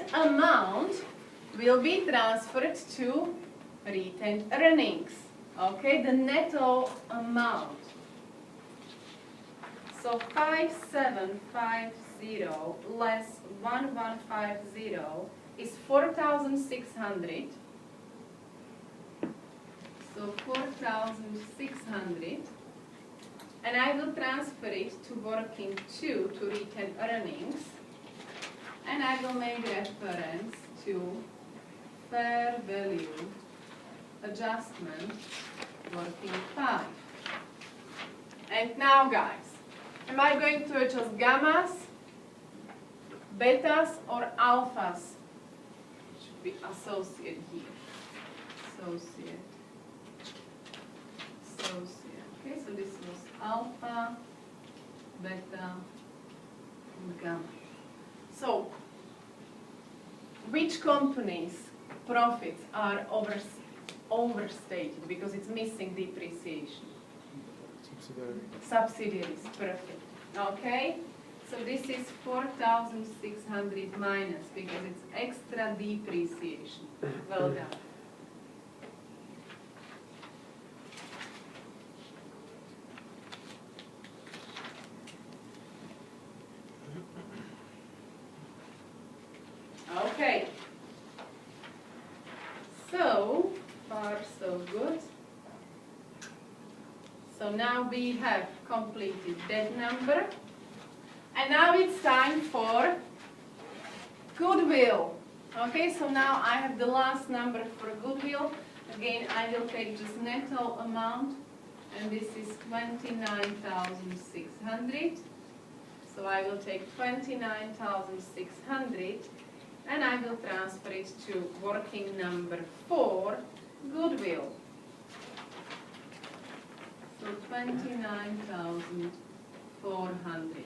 that amount will be transferred to retained earnings. Okay, the netto amount. So 5750 less 1150 is 4,600. So 4,600. And I will transfer it to working 2 to retained earnings. And I will make reference to fair value adjustment working 5. And now guys, am I going to adjust gammas, betas or alphas? It should be associate here. Associate. Okay, so this was alpha, beta, and gamma. So, which companies' profits are overstated because it's missing depreciation? Subsidiaries, perfect. Okay, so this is 4,600 minus because it's extra depreciation. Well done. Okay, so far so good. So now we have completed that number. And now it's time for goodwill. Okay, so now I have the last number for goodwill. Again, I will take just netto amount, and this is 29,600. So I will take 29,600 and I will transfer it to working number 4, goodwill. So 29,400.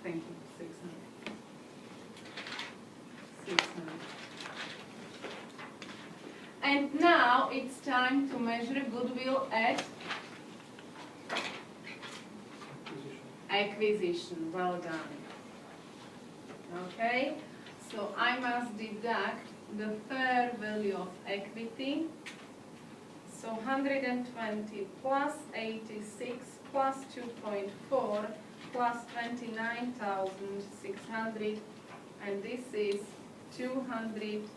Thank you. 600. And now it's time to measure goodwill at acquisition. Well done. Okay, so I must deduct the fair value of equity. So 120 plus 86 plus 2.4 plus 29,600, and this is 238,000.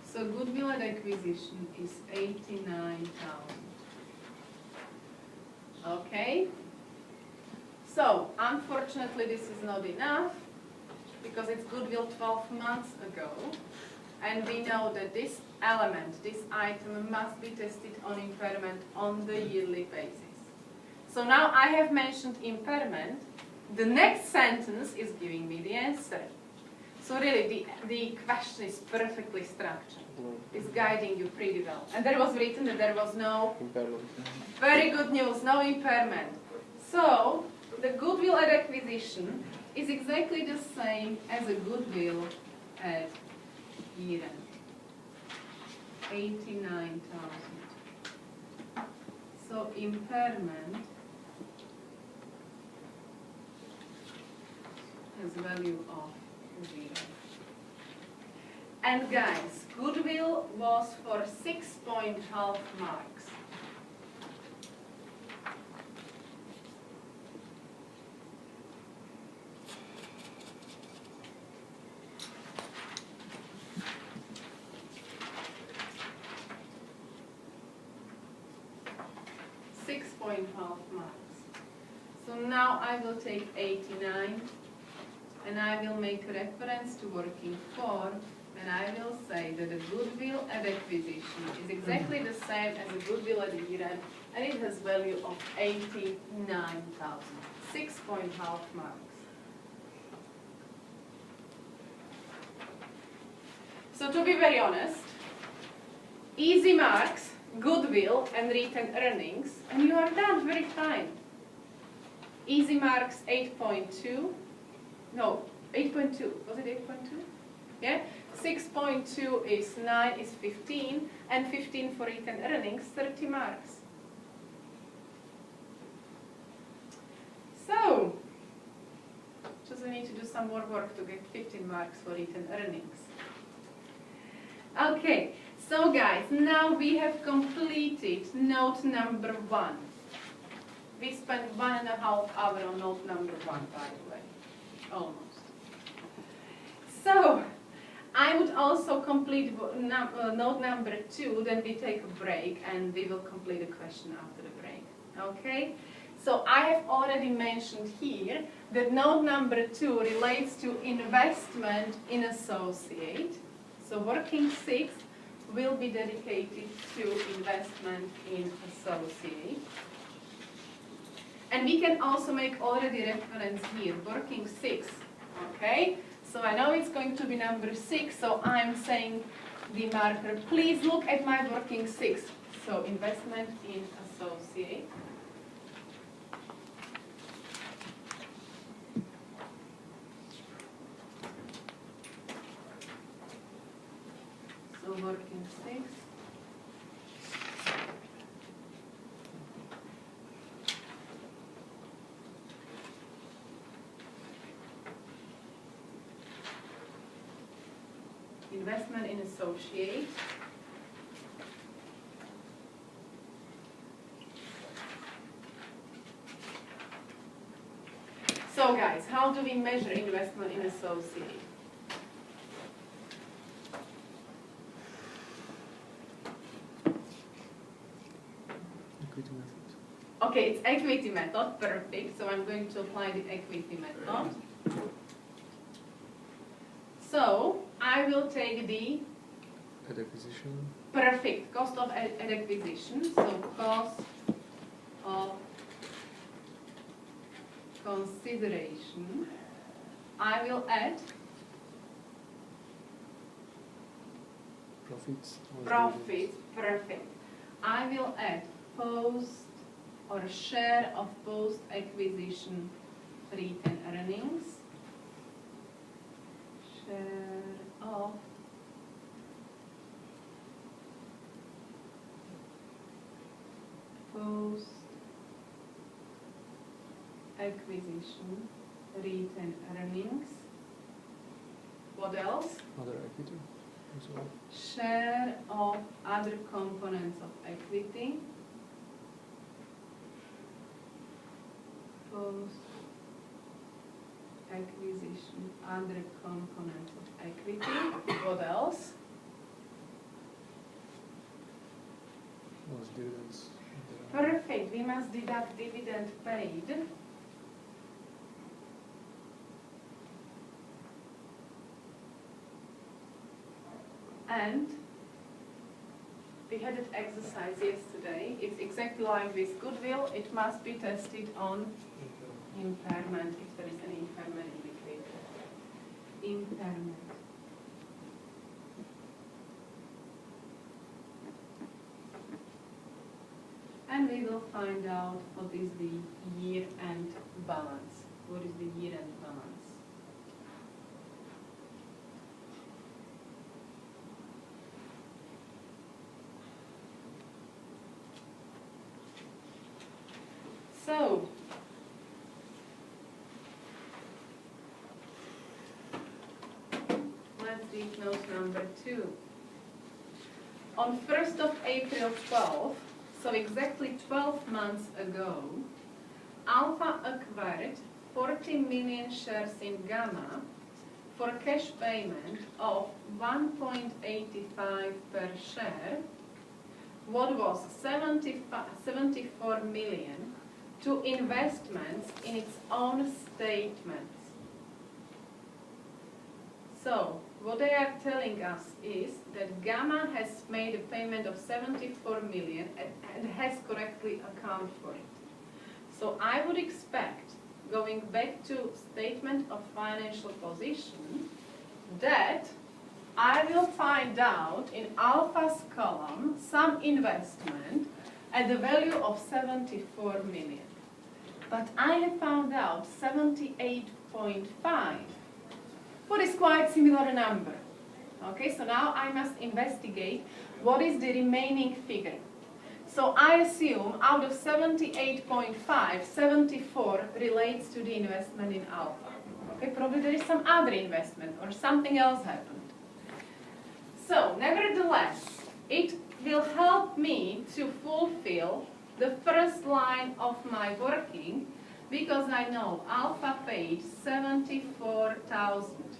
So goodwill at acquisition is 89,000. Okay. So unfortunately, this is not enough, because it's goodwill 12 months ago, and we know that this element, this item, must be tested on impairment on the yearly basis. So now I have mentioned impairment. The next sentence is giving me the answer. So really, the question is perfectly structured. It's guiding you pretty well. And there was written that there was no impairment. Very good news, no impairment. So the goodwill at acquisition is exactly the same as a goodwill at year-end. 89,000. So impairment has value of 0. And guys, goodwill was for 6.5 marks. Marks. So now I will take 89 and I will make reference to working 4, and I will say that the goodwill at acquisition is exactly the same as the goodwill at year-end, and it has value of 89,000. 6.5 marks. So to be very honest, easy marks goodwill and retained earnings, and you are done, very fine. Easy marks 8.2, no, 8.2, was it 8.2? Yeah, 6.2 is 9 is 15, and 15 for retained earnings, 30 marks. So, just we need to do some more work to get 15 marks for retained earnings. Okay, so guys, now we have completed note number 1. We spent 1.5 hours on note number 1, by the way, almost. So, I would also complete note number 2, then we take a break and we will complete a question after the break. Okay? So I have already mentioned here that note number 2 relates to investment in associate. So working 6 will be dedicated to investment in associate. And we can also make already reference here, working 6. Okay? So I know it's going to be number 6, so I'm saying the marker, please look at my working 6. So investment in associate. So working 6. Investment in associate. So guys, how do we measure investment in associate? Equity method. Okay, it's equity method, perfect. So I'm going to apply the equity method. So I will take the At acquisition. perfect cost of at acquisition. So cost of consideration. I will add Profits. profit, perfect. I will add post or share of post acquisition retained earnings. Share of post acquisition retained earnings. What else? Other equity. And so on. Share of other components of equity. Post acquisition, other components of equity. What else? Was dividends. Perfect. We must deduct dividend paid. And we had an exercise yesterday. It's exactly like with goodwill. It must be tested on impairment, if there is an impairment indicator. Impairment. And we will find out what is the year-end balance. What is the year-end balance? So, let's read note number 2. On 1st of April 12, so exactly 12 months ago, Alpha acquired 40 million shares in Gamma for cash payment of 1.85 per share, what was 74 million to investments in its own statements. So, what they are telling us is that Gamma has made a payment of 74 million and has correctly accounted for it. So I would expect, going back to statement of financial position, that I will find out in alpha's column some investment at the value of 74 million. But I have found out 78.5, what is quite similar number. Okay, so now I must investigate what is the remaining figure. So I assume out of 78.5, 74 relates to the investment in alpha. Okay, probably there is some other investment or something else happened. So, nevertheless, it will help me to fulfill the first line of my working because I know alpha paid 74,000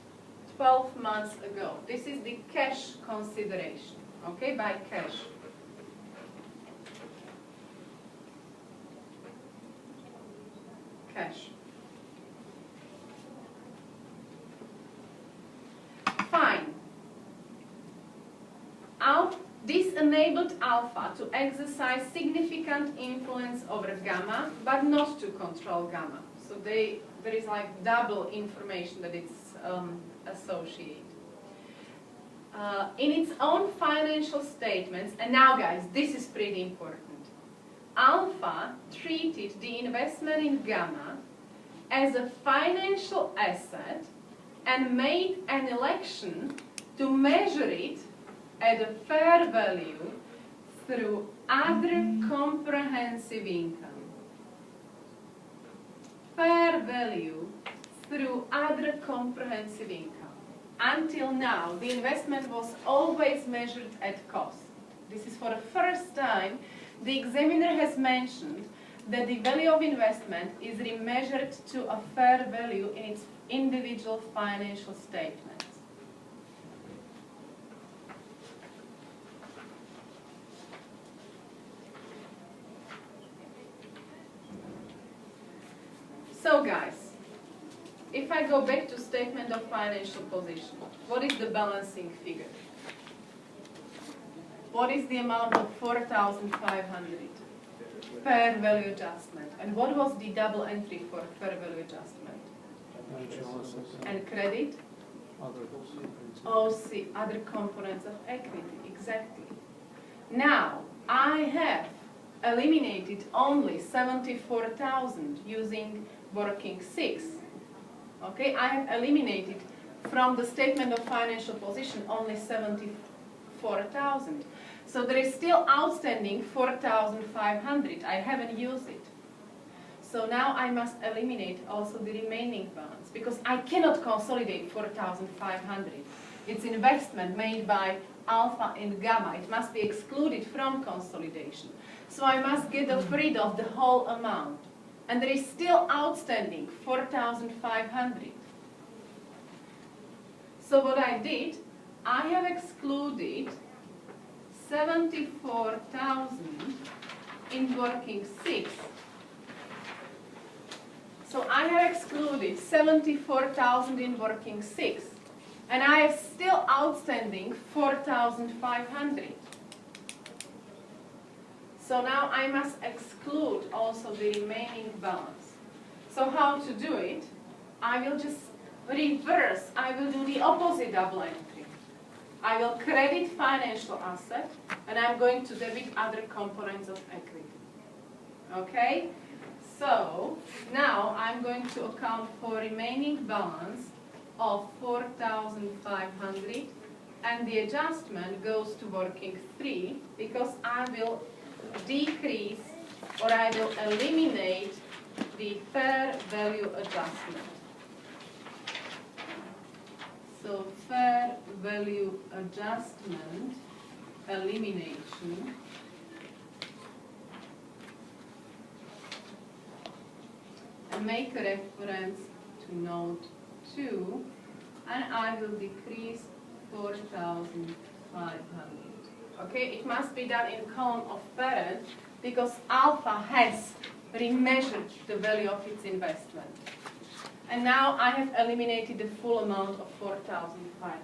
12 months ago. This is the cash consideration, okay, by cash. Cash. Fine. This enabled alpha to exercise significant influence over gamma, but not to control gamma. So there is like double information that it's associated. In its own financial statements, and now guys, this is pretty important. Alpha treated the investment in gamma as a financial asset and made an election to measure it at a fair value through other comprehensive income. Fair value through other comprehensive income. Until now, the investment was always measured at cost. This is for the first time the examiner has mentioned that the value of investment is remeasured to a fair value in its individual financial statements. So guys, if I go back to statement of financial position, what is the balancing figure? What is the amount of 4,500? Fair value adjustment. And what was the double entry for fair value adjustment? And credit? OC, other components of equity, exactly. Now, I have eliminated only 74,000 using working 6. Okay, I have eliminated from the statement of financial position only 74,000. So there is still outstanding 4,500. I haven't used it. So now I must eliminate also the remaining balance because I cannot consolidate 4,500. It's investment made by alpha and gamma. It must be excluded from consolidation. So I must get rid of the whole amount. And there is still outstanding 4,500. So what I did, I have excluded 74,000 in working 6. So I have excluded 74,000 in working 6. And I have still outstanding 4,500. So now I must exclude also the remaining balance. So how to do it? I will just reverse. I will do the opposite double entry. I will credit financial asset and I'm going to debit other components of equity. Okay? So now I'm going to account for remaining balance of 4,500 and the adjustment goes to working 3 because I will decrease or I will eliminate the fair value adjustment. So fair value adjustment elimination and make a reference to note 2 and I will decrease 4,500. Okay, it must be done in column of parent because alpha has remeasured the value of its investment. And now I have eliminated the full amount of 4,500.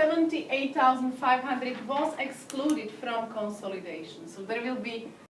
78,500 was excluded from consolidation. So there will be